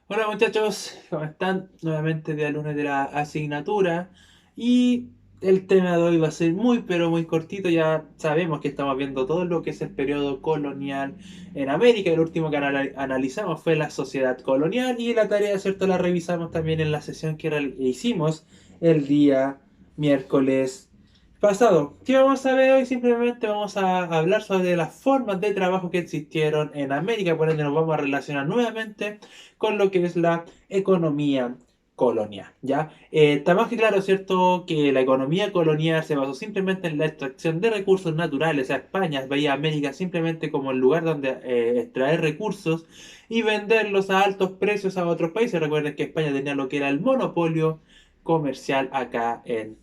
Hola muchachos, ¿cómo están? Nuevamente de lunes de la asignatura y el tema de hoy va a ser muy pero muy cortito. Ya sabemos que estamos viendo todo lo que es el periodo colonial en América. El último que analizamos fue la sociedad colonial y la tarea, ¿cierto? La revisamos también en la sesión que hicimos el día miércoles pasado. ¿Qué vamos a ver hoy? Simplemente vamos a hablar sobre las formas de trabajo que existieron en América. Por ende nos vamos a relacionar nuevamente con lo que es la economía colonial, ¿ya? Está más que claro, ¿cierto?, que la economía colonial se basó simplemente en la extracción de recursos naturales. O sea, España veía a América simplemente como el lugar donde extraer recursos y venderlos a altos precios a otros países. Recuerden que España tenía lo que era el monopolio comercial acá en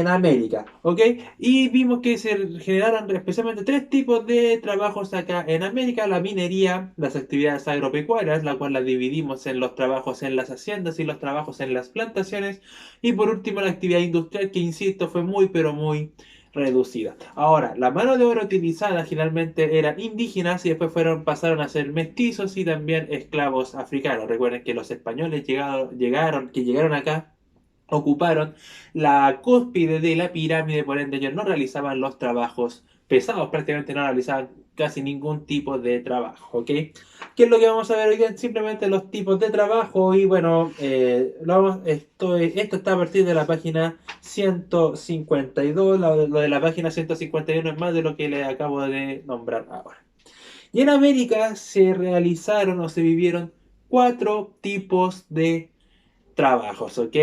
América, ¿ok? Y vimos que se generaron especialmente tres tipos de trabajos acá en América: la minería, las actividades agropecuarias, la cual la dividimos en los trabajos en las haciendas y los trabajos en las plantaciones, y por último la actividad industrial, que insisto fue muy pero muy reducida. Ahora, la mano de obra utilizada generalmente eran indígenas y después pasaron a ser mestizos y también esclavos africanos. Recuerden que los españoles llegaron acá, ocuparon la cúspide de la pirámide. Por ende ellos no realizaban los trabajos pesados, prácticamente no realizaban casi ningún tipo de trabajo, ¿ok? ¿Qué es lo que vamos a ver hoy día? Simplemente los tipos de trabajo. Y bueno, esto está a partir de la página 152. Lo de la página 151 es más de lo que les acabo de nombrar ahora. Y en América se realizaron o se vivieron cuatro tipos de trabajos, ¿ok?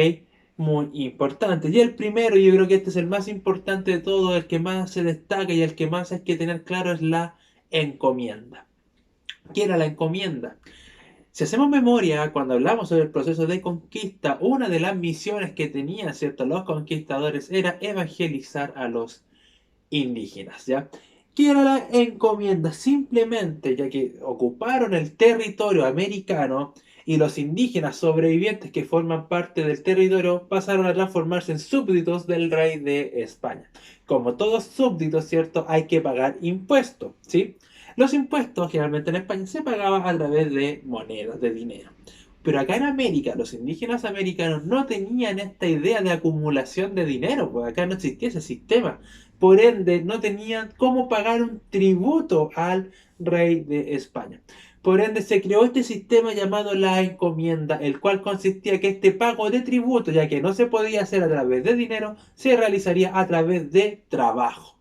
Muy importante. Y el primero, yo creo que este es el más importante de todo, el que más se destaca y el que más hay que tener claro, es la encomienda. ¿Qué era la encomienda? Si hacemos memoria, cuando hablamos sobre el proceso de conquista, una de las misiones que tenían, ¿cierto?, los conquistadores era evangelizar a los indígenas, ¿ya? ¿Qué era la encomienda? Simplemente, ya que ocuparon el territorio americano y los indígenas sobrevivientes que forman parte del territorio pasaron a transformarse en súbditos del rey de España. Como todos súbditos, ¿cierto?, hay que pagar impuestos, ¿sí? Los impuestos generalmente en España se pagaban a través de monedas, de dinero. Pero acá en América, los indígenas americanos no tenían esta idea de acumulación de dinero, pues acá no existía ese sistema. Por ende, no tenían cómo pagar un tributo al rey de España. Por ende, se creó este sistema llamado la encomienda, el cual consistía que este pago de tributo, ya que no se podía hacer a través de dinero, se realizaría a través de trabajo.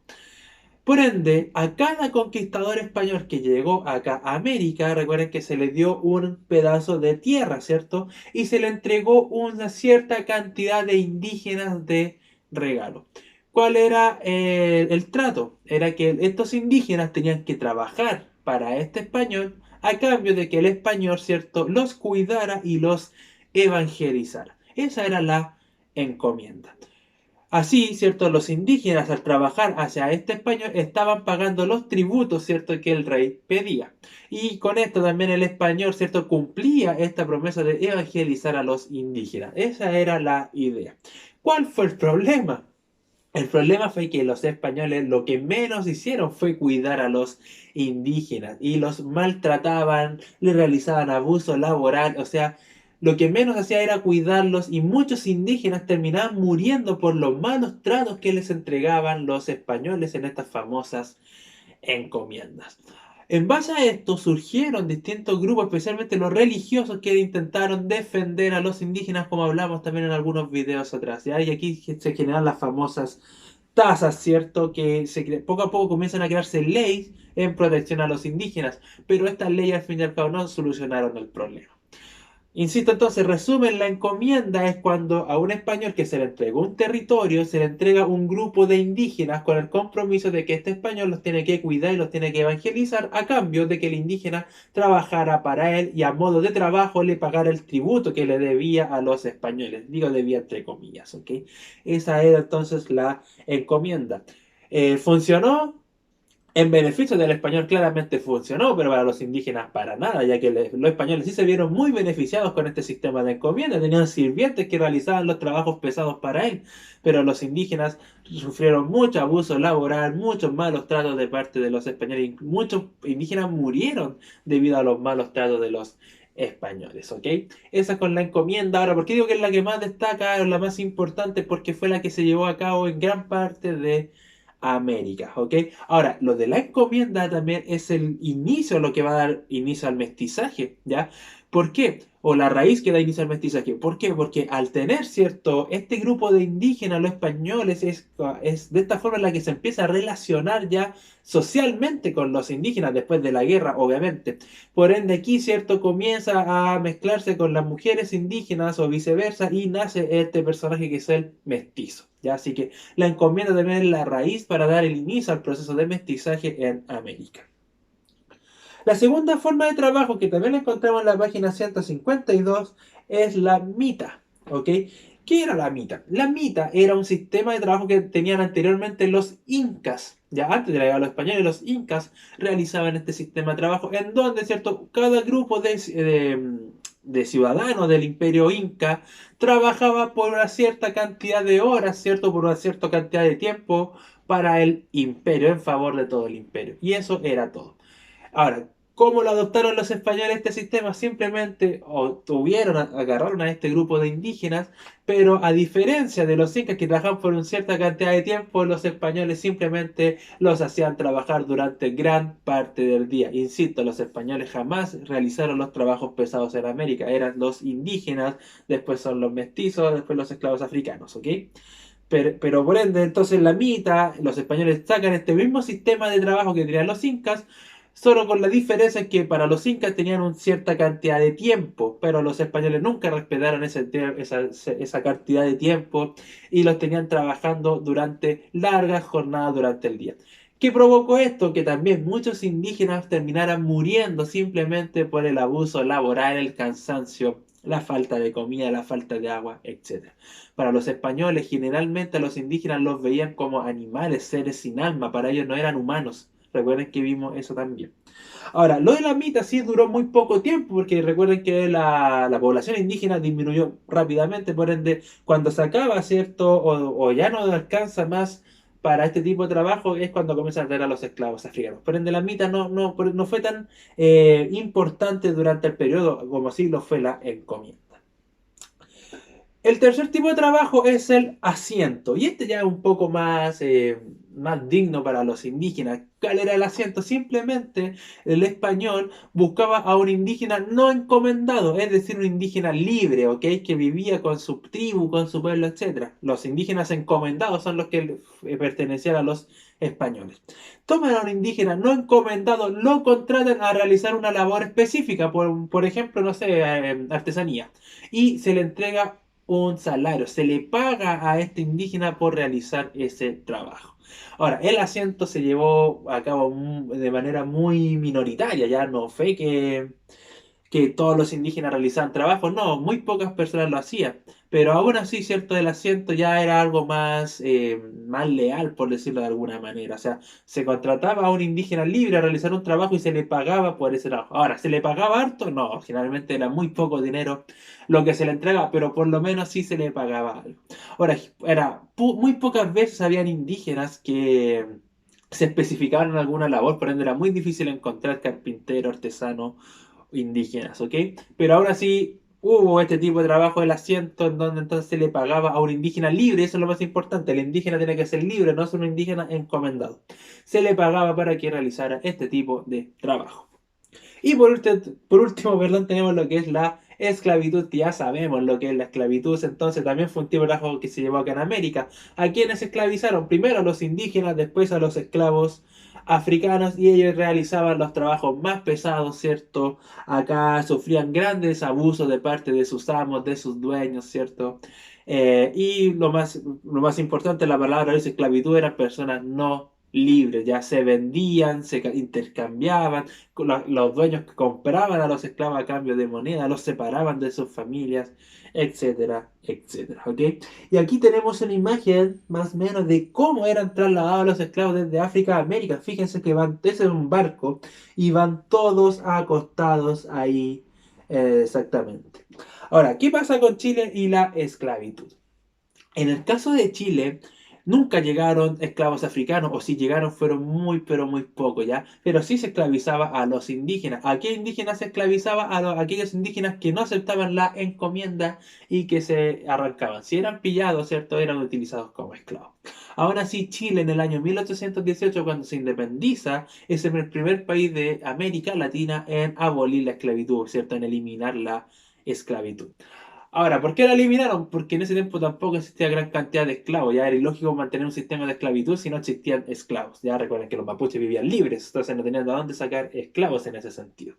Por ende, a cada conquistador español que llegó acá a América, recuerden que se le dio un pedazo de tierra, ¿cierto? Y se le entregó una cierta cantidad de indígenas de regalo. ¿Cuál era el trato? Era que estos indígenas tenían que trabajar para este español a cambio de que el español, ¿cierto?, los cuidara y los evangelizara. Esa era la encomienda. Así, ¿cierto?, los indígenas, al trabajar hacia este español, estaban pagando los tributos, ¿cierto?, que el rey pedía. Y con esto también el español, ¿cierto?, cumplía esta promesa de evangelizar a los indígenas. Esa era la idea. ¿Cuál fue el problema? El problema fue que los españoles lo que menos hicieron fue cuidar a los indígenas y los maltrataban, les realizaban abuso laboral. O sea, lo que menos hacía era cuidarlos, y muchos indígenas terminaban muriendo por los malos tratos que les entregaban los españoles en estas famosas encomiendas. En base a esto surgieron distintos grupos, especialmente los religiosos, que intentaron defender a los indígenas, como hablamos también en algunos videos atrás, ¿ya? Y aquí se generan las famosas tasas, ¿cierto? Que poco a poco comienzan a crearse leyes en protección a los indígenas, pero estas leyes al fin y al cabo no solucionaron el problema. Insisto, entonces, resumen, la encomienda es cuando a un español que se le entregó un territorio, se le entrega un grupo de indígenas con el compromiso de que este español los tiene que cuidar y los tiene que evangelizar, a cambio de que el indígena trabajara para él y a modo de trabajo le pagara el tributo que le debía a los españoles. Digo debía entre comillas, ¿ok? Esa era entonces la encomienda. ¿Funcionó? En beneficio del español claramente funcionó, pero para los indígenas para nada, ya que los españoles sí se vieron muy beneficiados con este sistema de encomienda. Tenían sirvientes que realizaban los trabajos pesados para él, pero los indígenas sufrieron mucho abuso laboral, muchos malos tratos de parte de los españoles, y muchos indígenas murieron debido a los malos tratos de los españoles, ¿ok? Esa con la encomienda. Ahora, ¿por qué digo que es la que más destaca, es la más importante? Porque fue la que se llevó a cabo en gran parte de América, ¿ok? Ahora, lo de la encomienda también es el inicio, lo que va a dar inicio al mestizaje, ¿ya? ¿Por qué? O la raíz que da inicio al mestizaje. ¿Por qué? Porque al tener, ¿cierto? Este grupo de indígenas, los españoles, es de esta forma en la que se empieza a relacionar ya socialmente con los indígenas después de la guerra, obviamente. Por ende, aquí, ¿cierto? Comienza a mezclarse con las mujeres indígenas o viceversa y nace este personaje que es el mestizo, ¿ya? Así que la encomienda también es la raíz para dar el inicio al proceso de mestizaje en América. La segunda forma de trabajo que también encontramos en la página 152 es la mita, ¿ok? ¿Qué era la mita? La mita era un sistema de trabajo que tenían anteriormente los incas. Ya antes de la llegada de los españoles, los incas realizaban este sistema de trabajo en donde, ¿cierto? Cada grupo de ciudadanos del imperio inca trabajaba por una cierta cantidad de horas, ¿cierto? Por una cierta cantidad de tiempo para el imperio, en favor de todo el imperio. Y eso era todo. Ahora, ¿cómo lo adoptaron los españoles este sistema? Simplemente agarraron a este grupo de indígenas, pero a diferencia de los incas que trabajaban por una cierta cantidad de tiempo, los españoles simplemente los hacían trabajar durante gran parte del día. Insisto, los españoles jamás realizaron los trabajos pesados en América, eran los indígenas, después son los mestizos, después los esclavos africanos, ¿ok? Pero por ende, entonces la mitad, los españoles sacan este mismo sistema de trabajo que tenían los incas, solo con la diferencia que para los incas tenían una cierta cantidad de tiempo, pero los españoles nunca respetaron esa cantidad de tiempo y los tenían trabajando durante largas jornadas durante el día. ¿Qué provocó esto? Que también muchos indígenas terminaran muriendo simplemente por el abuso laboral, el cansancio, la falta de comida, la falta de agua, etc. Para los españoles, generalmente a los indígenas los veían como animales, seres sin alma, para ellos no eran humanos. Recuerden que vimos eso también. Ahora, lo de la mita sí duró muy poco tiempo, porque recuerden que la población indígena disminuyó rápidamente, por ende, cuando se acaba, ¿cierto? O ya no alcanza más para este tipo de trabajo, es cuando comienzan a traer a los esclavos africanos. Por ende, la mita no fue tan importante durante el periodo como sí lo fue la encomienda. El tercer tipo de trabajo es el asiento, y este ya es un poco más digno para los indígenas. ¿Cuál era el asiento? Simplemente el español buscaba a un indígena no encomendado, es decir, un indígena libre, ¿ok? Que vivía con su tribu, con su pueblo, etc. Los indígenas encomendados son los que pertenecían a los españoles. Toman a un indígena no encomendado, lo contratan a realizar una labor específica, por ejemplo, no sé, artesanía, y se le entrega un salario, se le paga a este indígena por realizar ese trabajo. Ahora, el asiento se llevó a cabo de manera muy minoritaria, ya no fue que todos los indígenas realizaban trabajo, no, muy pocas personas lo hacían, pero aún así, cierto, el asiento ya era algo más leal, por decirlo de alguna manera, o sea, se contrataba a un indígena libre a realizar un trabajo y se le pagaba por ese trabajo. Ahora, ¿se le pagaba harto? No, generalmente era muy poco dinero lo que se le entrega, pero por lo menos sí se le pagaba algo. Ahora, muy pocas veces habían indígenas que se especificaban en alguna labor, por ende era muy difícil encontrar carpintero, artesano, indígenas, ¿ok? Pero ahora sí hubo este tipo de trabajo del asiento en donde entonces se le pagaba a un indígena libre, eso es lo más importante, el indígena tiene que ser libre, no es un indígena encomendado. Se le pagaba para que realizara este tipo de trabajo. Y por último, perdón, tenemos lo que es la esclavitud, que ya sabemos lo que es la esclavitud, entonces también fue un tipo de trabajo que se llevó acá en América. ¿A quienes esclavizaron? Primero a los indígenas, después a los esclavos africanos, y ellos realizaban los trabajos más pesados, ¿cierto? Acá sufrían grandes abusos de parte de sus amos, de sus dueños, ¿cierto? Y lo más importante, la palabra es esclavitud, eran personas no libres, ya se vendían, intercambiaban, los dueños que compraban a los esclavos a cambio de moneda, los separaban de sus familias, etcétera, etcétera, ¿ok? Y aquí tenemos una imagen más o menos de cómo eran trasladados los esclavos desde África a América. Fíjense que ese es un barco y van todos acostados ahí, exactamente. Ahora, ¿qué pasa con Chile y la esclavitud? En el caso de Chile, Nunca llegaron esclavos africanos, o si llegaron fueron muy, pero muy pocos, ¿ya? Pero sí se esclavizaba a los indígenas. ¿A qué indígenas se esclavizaba? A aquellos indígenas que no aceptaban la encomienda y que se arrancaban. Si eran pillados, ¿cierto? Eran utilizados como esclavos. Aún así, Chile en el año 1818, cuando se independiza, es el primer país de América Latina en abolir la esclavitud, ¿cierto? En eliminar la esclavitud. Ahora, ¿por qué la eliminaron? Porque en ese tiempo tampoco existía gran cantidad de esclavos. Ya era ilógico mantener un sistema de esclavitud si no existían esclavos. Ya recuerden que los mapuches vivían libres, entonces no tenían de dónde sacar esclavos en ese sentido.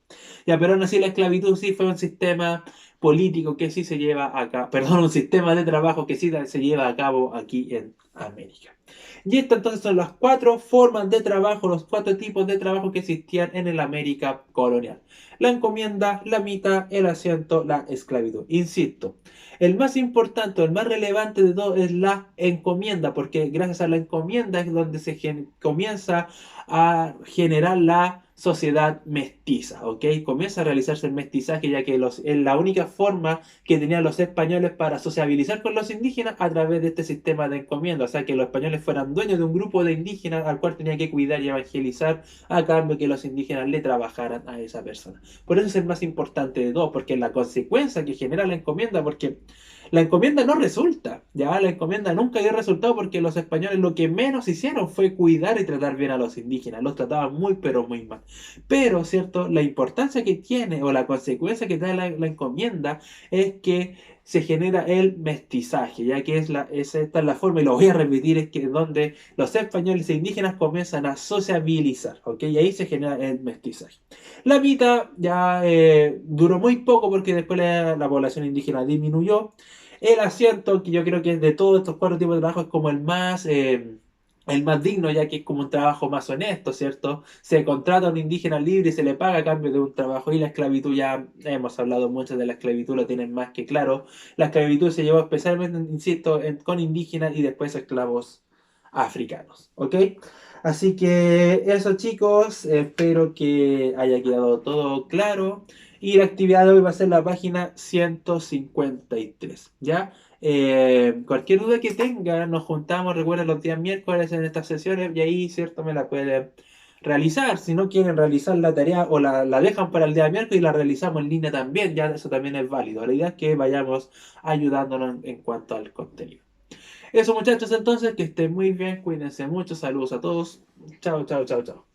Ya, pero aún así la esclavitud sí fue un sistema político que sí se lleva a cabo, perdón, un sistema de trabajo que sí se lleva a cabo aquí en América. Y estas entonces son las cuatro formas de trabajo, los cuatro tipos de trabajo que existían en el América colonial: la encomienda, la mitad, el asiento, la esclavitud. Insisto, el más importante, el más relevante de todo es la encomienda, porque gracias a la encomienda es donde se comienza a generar la sociedad mestiza, ¿ok? Comienza a realizarse el mestizaje, ya que es la única forma que tenían los españoles para sociabilizar con los indígenas a través de este sistema de encomienda, o sea, que los españoles fueran dueños de un grupo de indígenas al cual tenían que cuidar y evangelizar a cambio que los indígenas le trabajaran a esa persona. Por eso es el más importante de todo, porque la consecuencia que genera la encomienda, porque la encomienda no resulta, ya la encomienda nunca dio resultado porque los españoles lo que menos hicieron fue cuidar y tratar bien a los indígenas, los trataban muy pero muy mal. Pero, ¿cierto? La importancia que tiene o la consecuencia que trae la encomienda es que se genera el mestizaje, ya que esta es la forma, y lo voy a repetir, es que donde los españoles e indígenas comienzan a sociabilizar, ¿ok? Y ahí se genera el mestizaje. La mitad ya duró muy poco porque después la población indígena disminuyó. El asiento, que yo creo que de todos estos cuatro tipos de trabajo es como el más digno, ya que es como un trabajo más honesto, ¿cierto? Se contrata a un indígena libre y se le paga a cambio de un trabajo. Y la esclavitud, ya hemos hablado mucho de la esclavitud, lo tienen más que claro. La esclavitud se llevó especialmente, insisto, con indígenas y después esclavos africanos, ¿ok? Así que eso, chicos, espero que haya quedado todo claro. Y la actividad de hoy va a ser la página 153, ¿ya? Cualquier duda que tenga, nos juntamos, recuerden, los días miércoles en estas sesiones y ahí, ¿cierto? Me la pueden realizar. Si no quieren realizar la tarea o la dejan para el día miércoles y la realizamos en línea también, ya eso también es válido. La idea es que vayamos ayudándonos en cuanto al contenido. Eso, muchachos, entonces, que estén muy bien, cuídense mucho, saludos a todos. Chao, chao, chao, chao.